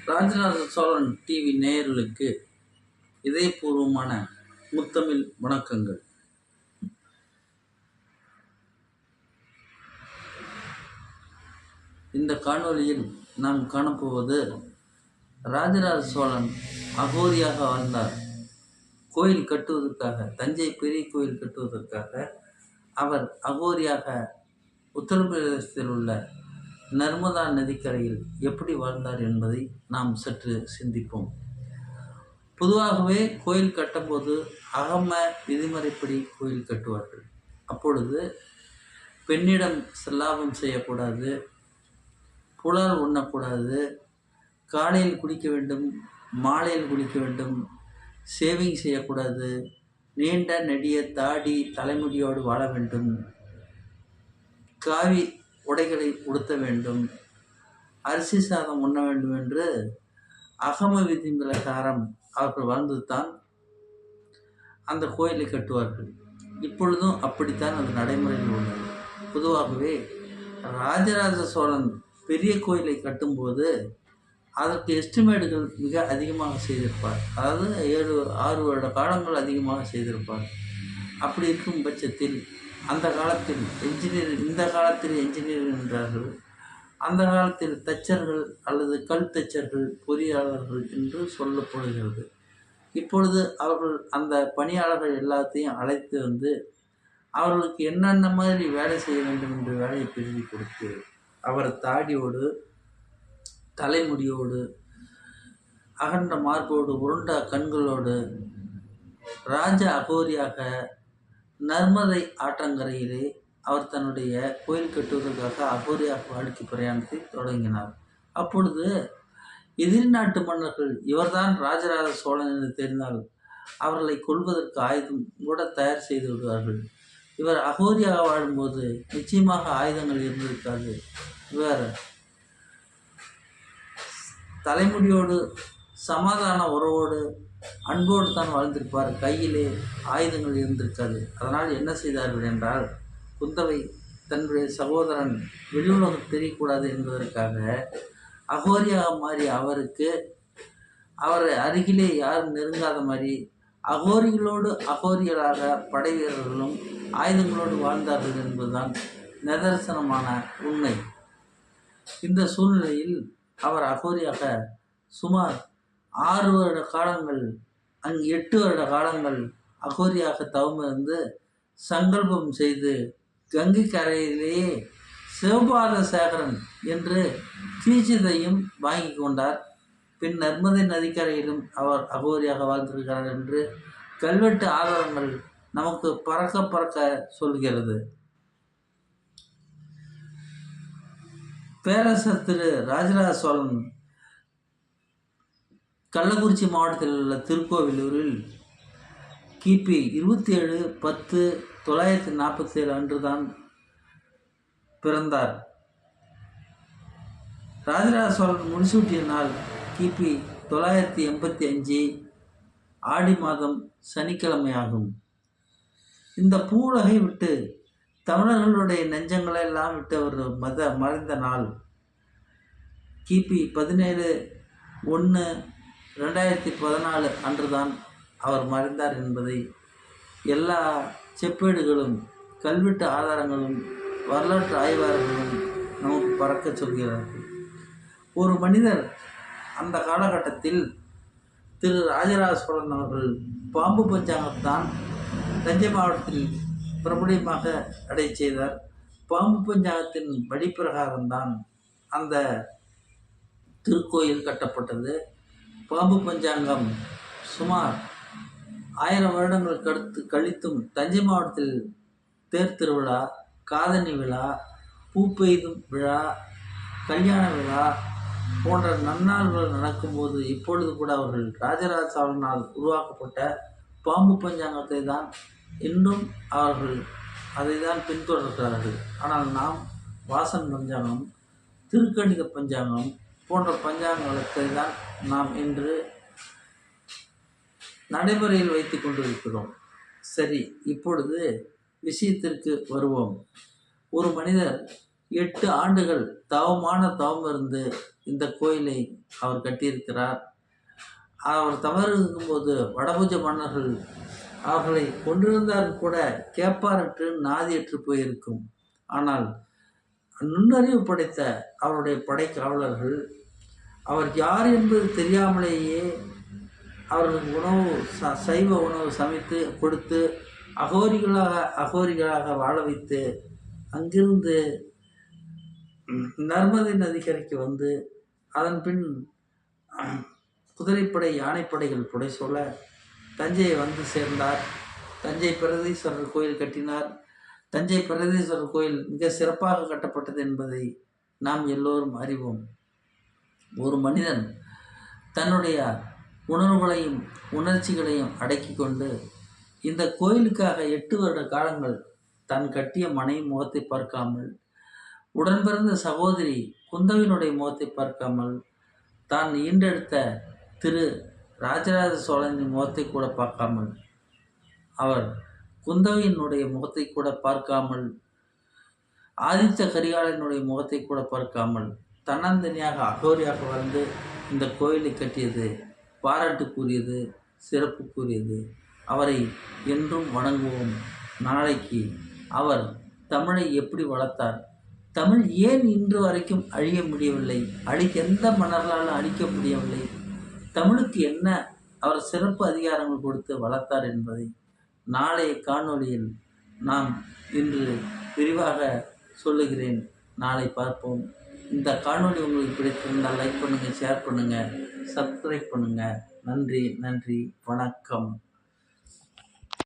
Rajaraja Cholan TV நேயர்களுக்கு இதயபூர்வமான முத்தமிழ் வணக்கங்கள். இந்த காணொளியில் நாம் காணப்போவது ராஜராஜ சோழன் அகோரியாக வாழ்ந்தார். கோயில் கட்டுவதற்காக, தஞ்சை பெரிய கோயில் கட்டுவதற்காக அவர் அகோரியாக உத்தரப்பிரதேசத்தில் உள்ள நர்மதா நதிக்கரையில் எப்படி வாழ்ந்தார் என்பதை நாம் சற்று சிந்திப்போம். பொதுவாகவே கோயில் கட்டும்போது அகம விதிமுறைப்படி கோயில் கட்டுவார்கள். அப்பொழுது பெண்ணிடம் செல்லாபம் செய்யக்கூடாது, புலால் உண்ணக்கூடாது, காலையில் குளிக்க வேண்டும், மாலையில் குளிக்க வேண்டும், ஷேவிங் செய்யக்கூடாது, நீண்ட நெடிய தாடி தலைமுடியோடு வாழ வேண்டும், காவி உடைகளை உடுத்த வேண்டும், அரிசி சாதம் உண்ண வேண்டும் என்று அகம விதி பிரகாரம் அவர்கள் வாழ்ந்துதான் அந்த கோயிலை கட்டுவார்கள். இப்பொழுதும் அப்படித்தான் அது நடைமுறையில் உள்ளது. பொதுவாகவே ராஜராஜ சோழன் பெரிய கோயிலை கட்டும்போது அதற்கு எஸ்டிமேட்டுகள் மிக அதிகமாக செய்திருப்பார். அதாவது 7-6 வருட காலங்கள் அதிகமாக செய்திருப்பார். அப்படி இருக்கும் பட்சத்தில் அந்த காலத்தில் இந்த காலத்தில் என்ஜினியர் என்றார்கள், அந்த காலத்தில் தச்சர்கள் அல்லது கல் தச்சர்கள், பொறியாளர்கள் என்று சொல்லப்படுகிறது. இப்பொழுது அவர்கள் அந்த பணியாளர்கள் எல்லாத்தையும் அழைத்து வந்து அவர்களுக்கு என்னென்ன மாதிரி வேலை செய்ய வேண்டும் என்று வேலையை பிரித்து கொடுத்து, அவர் தாடியோடு, தலைமுடியோடு, அகன்ற மார்போடு, உருண்ட கண்களோடு ராஜ அகோரியாக நர்மதை ஆற்றங்கரையிலே அவர் தன்னுடைய கோயில் கட்டுவதற்காக அகோரியாக வாழ்க்கை பிரயாணத்தை தொடங்கினார். அப்பொழுது எதிரி நாட்டு மன்னர்கள் இவர்தான் ராஜராஜ சோழன் என்று தெரிந்தால் அவர்களை கொல்வதற்கு ஆயுதம் கூட தயார் செய்து விடுவார்கள். இவர் அகோரியாக வாழும்போது நிச்சயமாக ஆயுதங்கள் இருந்திருக்காது. இவர் தலைமுடியோடு, சமாதான உறவோடு, அன்போடு தான் வாழ்ந்திருப்பார். கையிலே ஆயுதங்கள் இருந்திருக்காது. அதனால் என்ன செய்தார்கள் என்றால், குந்தவை தன்னுடைய சகோதரன் வெளியுலகம் தெரியக்கூடாது என்பதற்காக அகோரியாக மாறி அவரை அருகிலே யாரும் நெருங்காத மாதிரி அகோரிகளோடு அகோரிகளாக படை வீரர்களும் ஆயுதங்களோடு வாழ்ந்தார்கள் என்பதுதான் நிதர்சனமான உண்மை. இந்த சூழ்நிலையில் அவர் அகோரியாக சுமார் 6 வருட காலங்கள், 8 வருட காலங்கள் அகோரியாக தவமிருந்து சங்கல்பம் செய்து கங்கை கரையிலேயே சிவபாத சேகரன் என்று தீட்சிதையும் வாங்கி கொண்டார். பின் நர்மதை நதிக்கரையிலும் அவர் அகோரியாக வாழ்ந்திருக்கிறார் என்று கல்வெட்டு ஆதாரங்கள் நமக்கு பறக்க சொல்கிறது. பேரரசர் திரு ராஜராஜ சோழன் கள்ளக்குறிச்சி மாவட்டத்தில் உள்ள திருக்கோவிலூரில் கிபி 27/10/1947 அன்றுதான் பிறந்தார். ராஜராஜ சோழன் முடிசூட்டிய நாள் கிபி 985 ஆடி மாதம் சனிக்கிழமையாகும். இந்த பூவுலகை விட்டு தமிழர்களுடைய நெஞ்சங்களை எல்லாம் விட்டு அவர் மறைந்த நாள் கிபி 17/1/2014 அன்றுதான் அவர் மறைந்தார் என்பதை எல்லா செப்பேடுகளும், கல்வெட்டு ஆதாரங்களும், வரலாற்று ஆய்வாளர்களும் நமக்கு பறக்க சொல்கிறார்கள். ஒரு மனிதர் அந்த காலகட்டத்தில் திரு ராஜராஜ சோழன் அவர்கள் பாம்பு பஞ்சாங்கத்தான் தஞ்சை மாவட்டத்தில் பிரபலியமாக அடை செய்தார். பாம்பு பஞ்சாங்கத்தின் வழிப்பிரகாரம்தான் அந்த திருக்கோயில் கட்டப்பட்டது. பாம்பு பஞ்சாங்கம் சுமார் 1000 வருடங்கள் கழித்தும் தஞ்சை மாவட்டத்தில் தேர் திருவிழா, காதணி விழா, பூப்பெய்தும் விழா, கல்யாண விழா போன்ற நன்னாள்கள் நடக்கும்போது இப்பொழுது கூட அவர்கள் ராஜராஜ சோழனால் உருவாக்கப்பட்ட பாம்பு பஞ்சாங்கத்தை தான் இன்னும் அவர்கள் அதை தான் பின்தொடர்கிறார்கள். ஆனால் நாம் வாசன் பஞ்சாங்கம், திருக்கணித பஞ்சாங்கம் போன்ற பஞ்சாங்கத்தை தான் நாம் இன்று நடைமுறையில் வைத்து கொண்டிருக்கிறோம். சரி, இப்பொழுது விஷயத்திற்கு வருவோம். ஒரு மனிதர் 8 ஆண்டுகள் தவமான தவம் இருந்து இந்த கோயிலை அவர் கட்டியிருக்கிறார். அவர் தவறு இருக்கும்போது வடபுஜ மன்னர்கள் அவர்களை கொண்டிருந்தார்கள் கூட கேட்பாரற்று நாதியற்று போயிருக்கும். ஆனால் நுண்ணறிவு படைத்த அவருடைய படைக்காவலர்கள் அவர் யார் என்பது தெரியாமலேயே அவர்களுக்கு உணவு சைவ உணவு சமைத்து கொடுத்து அகோரிகளாக வாழ வைத்து அங்கிருந்து நர்மதை நதிக்கரைக்கு வந்து அதன் பின் குதிரைப்படை யானைப்படைகள் புடை சொல்ல தஞ்சையை வந்து சேர்ந்தார். தஞ்சை பிரகதீஸ்வரர் கோயில் கட்டினார். தஞ்சை பிரகதீஸ்வரர் கோயில் மிக சிறப்பாக கட்டப்பட்டது என்பதை நாம் எல்லோரும் அறிவோம். ஒரு மனிதன் தன்னுடைய உணர்வுகளையும் உணர்ச்சிகளையும் அடக்கி கொண்டு இந்த கோயிலுக்காக 8 வருட காலங்கள் தான் கட்டிய மனைவி முகத்தை பார்க்காமல், உடன் பிறந்த சகோதரி குந்தவியினுடைய முகத்தை பார்க்காமல், தான் ஈண்டெடுத்த திரு ராஜராஜ சோழனின் முகத்தை கூட பார்க்காமல், அவர் குந்தவியினுடைய முகத்தை கூட பார்க்காமல், ஆதித்த கரிகாலனுடைய முகத்தை கூட பார்க்காமல் தன்னந்தனியாக அகோரியாக வந்து இந்த கோயிலை கட்டியது பாராட்டுக்குரியது, சிறப்புக்குரியது. அவரை என்றும் வணங்குவோம். நாளைக்கு அவர் தமிழை எப்படி வளர்த்தார், தமிழ் ஏன் இன்று வரைக்கும் அழிய முடியவில்லை, எந்த மன்னர்களாலும் அழிக்க முடியவில்லை, தமிழுக்கு என்ன அவர் சிறப்பு அதிகாரங்கள் கொடுத்து வளர்த்தார் என்பதை நாளைய காணொளியில் நாம் இன்று விரிவாக சொல்லுகிறேன். நாளை பார்ப்போம். இந்த காணொளி உங்களுக்கு பிடித்திருந்தால் லைக் பண்ணுங்கள், ஷேர் பண்ணுங்கள், சப்ஸ்கிரைப் பண்ணுங்கள். நன்றி, வணக்கம்.